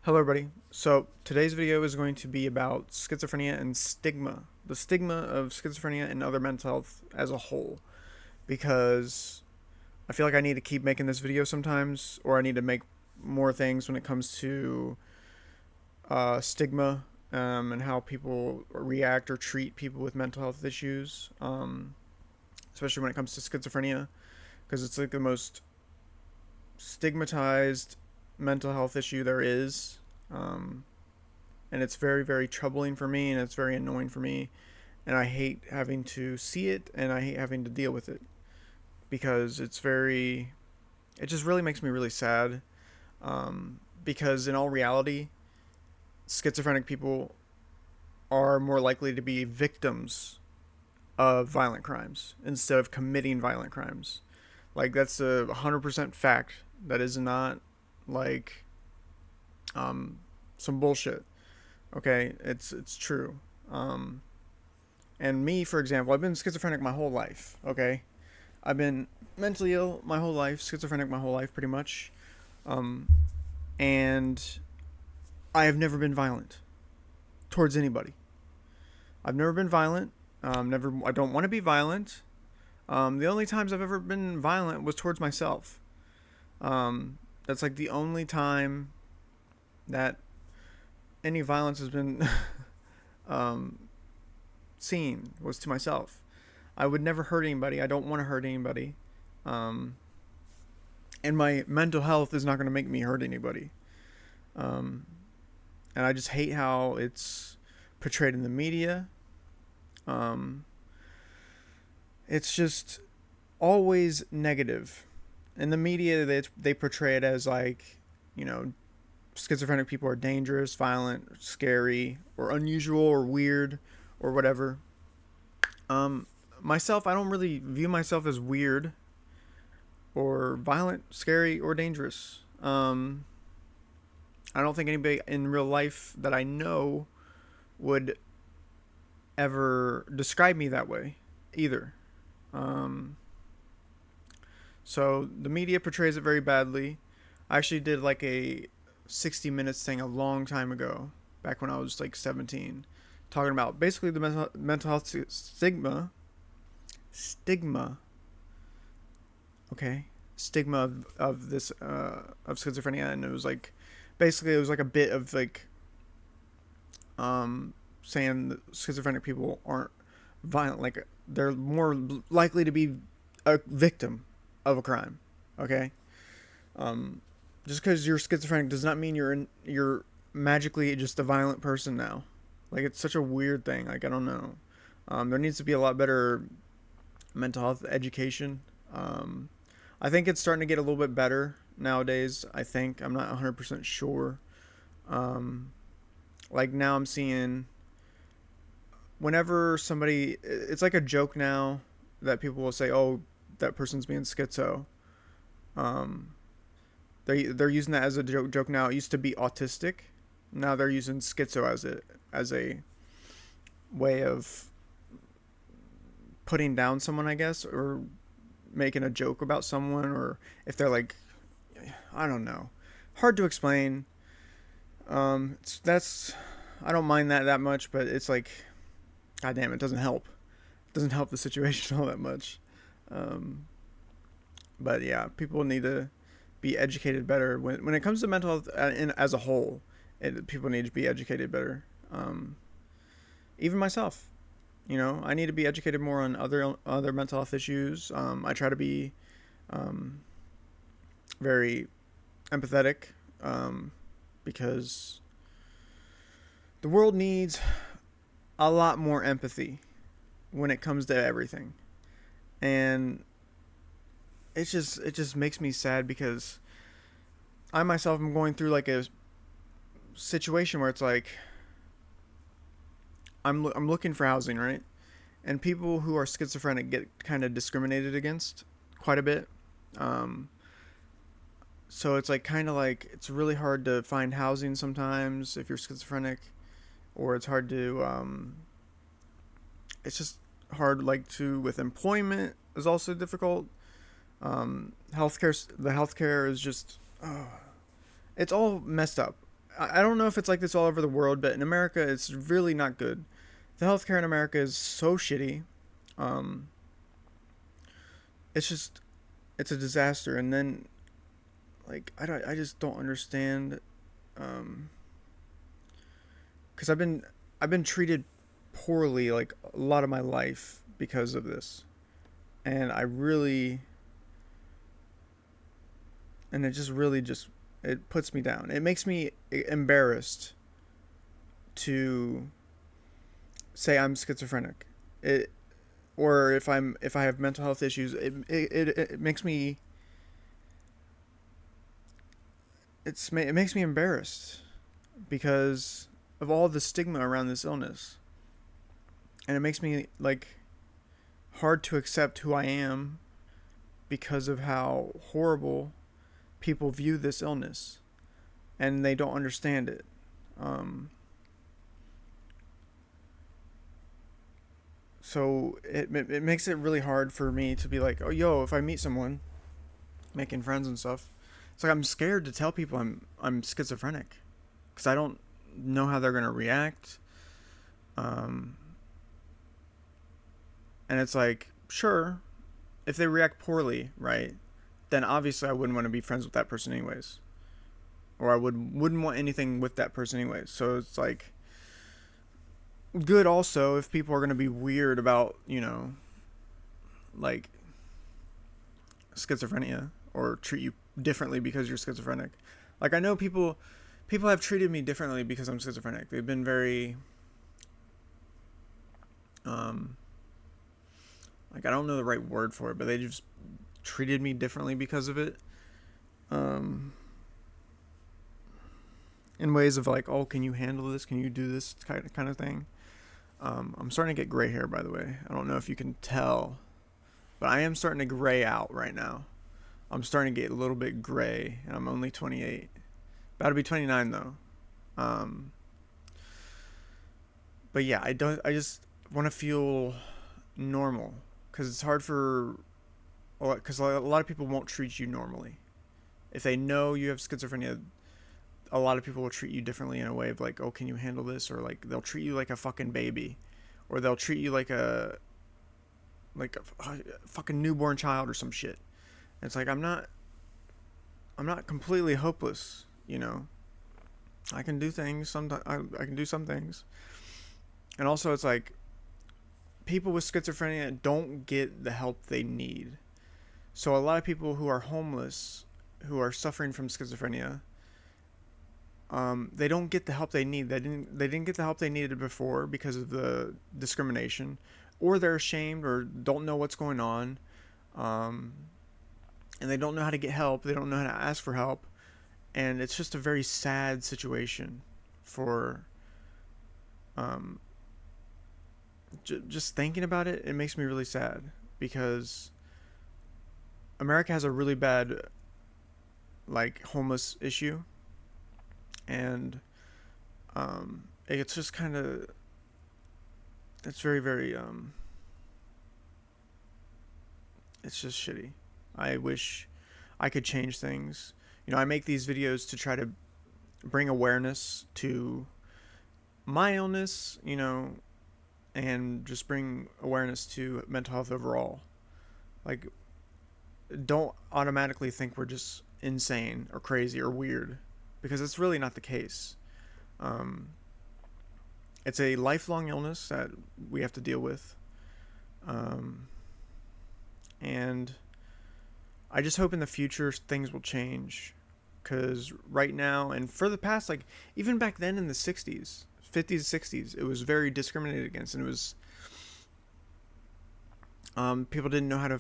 Hello everybody. So today's video is going to be about schizophrenia and stigma. The stigma of schizophrenia and other mental health as a whole. Because I feel like I need to keep making this video sometimes, or I need to make more things when it comes to stigma and how people react or treat people with mental health issues, especially when it comes to schizophrenia, because it's like the most stigmatized mental health issue there is. Um, and it's very, very troubling for me, and it's very annoying for me. And I hate having to see it, and I hate having to deal with it because it just really makes me really sad. Because in all reality, schizophrenic people are more likely to be victims of violent crimes instead of committing violent crimes. Like, that's a 100% fact. That is not like some bullshit. Okay, it's true. And me, for example, I've been schizophrenic my whole life. Okay, I've been mentally ill my whole life, schizophrenic my whole life, pretty much. Um, and I have never been violent towards anybody. I've never been violent. Never. I don't want to be violent. The only times I've ever been violent was towards myself. That's like the only time that any violence has been um, seen was to myself. I would never hurt anybody. I don't want to hurt anybody. Um, and my mental health is not going to make me hurt anybody. Um, and I just hate how it's portrayed in the media. Um, it's just always negative. In the media, they portray it as like, you know, schizophrenic people are dangerous, violent, scary, or unusual, or weird, or whatever. Um, Myself, I don't really view myself as weird, or violent, scary, or dangerous. I don't think anybody in real life that I know would ever describe me that way either. Um, so the media portrays it very badly. I actually did like a 60 Minutes thing a long time ago, back when I was like 17, talking about basically the mental health stigma, okay, stigma of this of schizophrenia. And it was like, basically it was like a bit of like saying that schizophrenic people aren't violent, like they're more likely to be a victim of a crime. Okay. um just because you're schizophrenic does not mean you're magically just a violent person now. Like, it's such a weird thing. Like, I don't know. There needs to be a lot better mental health education. I think it's starting to get a little bit better nowadays. I think, I'm not 100% sure. Like, now I'm seeing, whenever somebody, it's like a joke now that people will say, "Oh, that person's being schizo." Um, they're using that as a joke now. It used to be autistic. Now they're using schizo as a way of putting down someone, I guess, or making a joke about someone, or if they're like, I don't know, hard to explain. That's, I don't mind that much, but it's like, god damn, it doesn't help. It doesn't help the situation all that much. Um, but yeah, people need to be educated better when it comes to mental health as a whole. People need to be educated better. Even myself, I need to be educated more on other mental health issues. I try to be very empathetic, because the world needs a lot more empathy when it comes to everything. And it just makes me sad because I myself am going through like a situation where it's like I'm looking for housing, right? And people who are schizophrenic get kind of discriminated against quite a bit. Um, so it's like kind of like it's really hard to find housing sometimes if you're schizophrenic, or it's hard to it's just hard, like, to with employment is also difficult. The healthcare is just it's all messed up. I don't know if it's like this all over the world, but in America, it's really not good. The healthcare in America is so shitty. Um, it's just it's a disaster. And then like I just don't understand. Um, because I've been treated poorly like a lot of my life because of this, and it just really just it puts me down. It makes me embarrassed to say I'm schizophrenic. It or if I have mental health issues, it makes me it makes me embarrassed because of all the stigma around this illness, and it makes me like hard to accept who I am because of how horrible people view this illness, and they don't understand it. Um, so it makes it really hard for me to be like, oh, yo, if I meet someone, making friends and stuff, it's like I'm scared to tell people I'm schizophrenic because I don't know how they're gonna react. Um, and it's like, sure, if they react poorly, right, then obviously I wouldn't want to be friends with that person anyways, or wouldn't want anything with that person anyways. So it's like good also if people are gonna be weird about like schizophrenia or treat you differently because you're schizophrenic. Like I know people have treated me differently because I'm schizophrenic. They've been very um like I don't know the right word for it, but they just treated me differently because of it. Um in ways of like, oh, can you handle this? Can you do this kind of thing? I'm starting to get gray hair, by the way. I don't know if you can tell, but I am starting to gray out right now. I'm starting to get a little bit gray, and I'm only 28. About to be 29 though. Um, but yeah, I don't. I just want to feel normal because it's hard for because a lot of people won't treat you normally if they know you have schizophrenia. A lot of people will treat you differently in a way of like, oh, can you handle this? Or like they'll treat you like a fucking baby, or they'll treat you like a fucking newborn child or some shit. And it's like I'm not completely hopeless, you know. I can do things. Sometimes I can do some things, and also it's like people with schizophrenia don't get the help they need. So a lot of people who are homeless, who are suffering from schizophrenia, they don't get the help they need. They didn't get the help they needed before because of the discrimination, or they're ashamed or don't know what's going on, um, and they don't know how to get help. They don't know how to ask for help, and it's just a very sad situation for um, just thinking about it. It makes me really sad because America has a really bad like homeless issue, and it's just kind of it's very it's just shitty. I wish I could change things. You know, I make these videos to try to bring awareness to my illness, you know, and just bring awareness to mental health overall. Like, don't automatically think we're just insane or crazy or weird, because it's really not the case. Um, it's a lifelong illness that we have to deal with. Um, and I just hope in the future things will change. Because right now, and for the past, like, even back then in the 60s, 50s, 60s, it was very discriminated against. And it was, people didn't know how to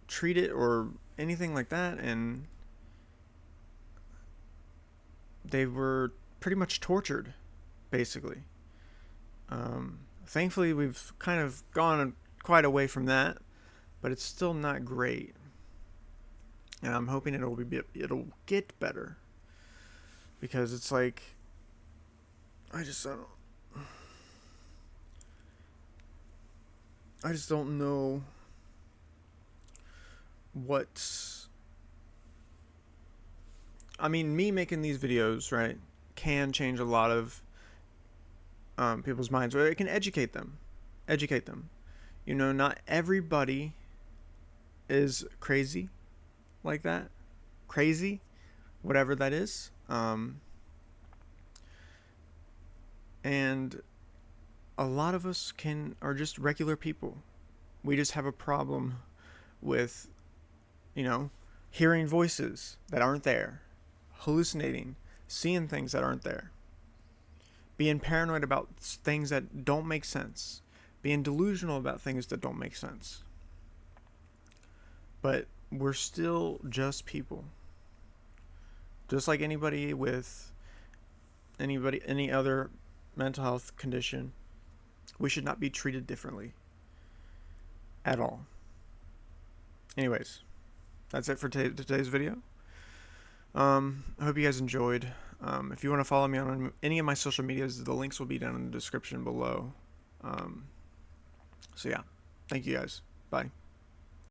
treat it or anything like that. And they were pretty much tortured, basically. Thankfully, we've kind of gone quite away from that, but it's still not great. And I'm hoping it'll get better, because it's like I just don't know what. I mean, me making these videos, right? can change a lot of people's minds, or it can educate them. Educate them. You know, not everybody is crazy like that. Crazy, whatever that is. And a lot of us are just regular people. We just have a problem with, you know, hearing voices that aren't there, hallucinating, seeing things that aren't there, being paranoid about things that don't make sense, being delusional about things that don't make sense. But we're still just people. Just like anybody with any other mental health condition, we should not be treated differently at all. Anyways, that's it for today's video. I hope you guys enjoyed. If you want to follow me on any of my social medias, the links will be down in the description below. So yeah, thank you guys. Bye.